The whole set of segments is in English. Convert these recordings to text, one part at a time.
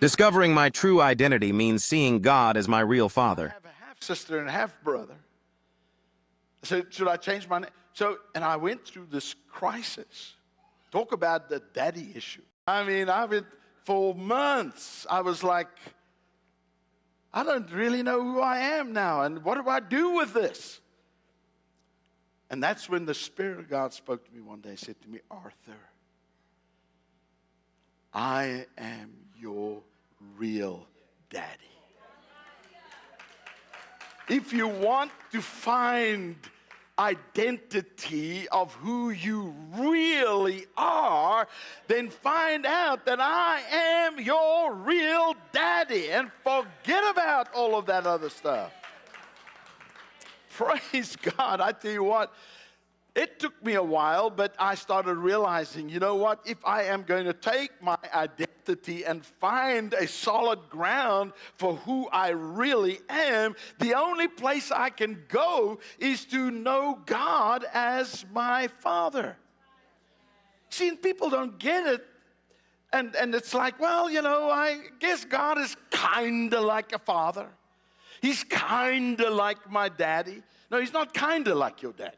Discovering my true identity means seeing God as my real I father. have a half-sister and a half-brother. I said, should I change my name? And I went through this crisis. Talk about the daddy issue. I mean, for months, I was like, I don't really know who I am now, and what do I do with this? And that's when the Spirit of God spoke to me one day, said to me, Arthur, I am your real daddy. If you want to find identity of who you really are, then find out that I am your real daddy and forget about all of that other stuff. Praise God. I tell you what, it took me a while, but I started realizing, you know what? If I am going to take my identity and find a solid ground for who I really am, the only place I can go is to know God as my Father. See, and people don't get it. And it's like, well, you know, I guess God is kind of like a father. He's kind of like my daddy. No, he's not kind of like your daddy.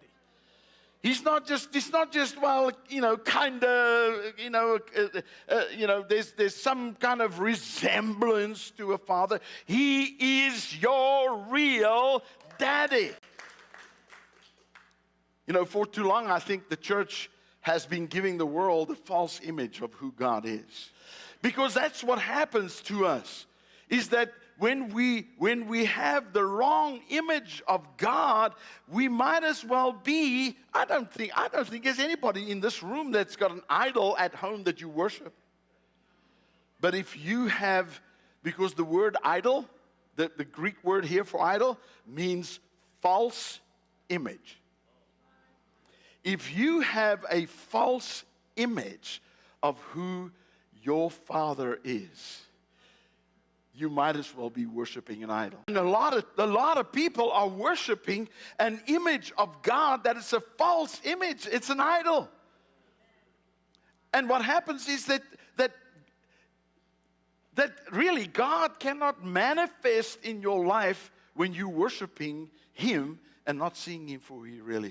It's not just, well, you know, kind of, there's some kind of resemblance to a father. He is your real daddy. You know, for too long, I think the church has been giving the world a false image of who God is. Because that's what happens to us, is that when we have the wrong image of God, we might as well be, I don't think there's anybody in this room that's got an idol at home that you worship. But if you have, because the word idol, the Greek word here for idol, means false image. If you have a false image of who your Father is, you might as well be worshiping an idol. And a lot of people are worshiping an image of God that is a false image. It's an idol. And what happens is that really God cannot manifest in your life when you're worshiping Him and not seeing Him for who He really is.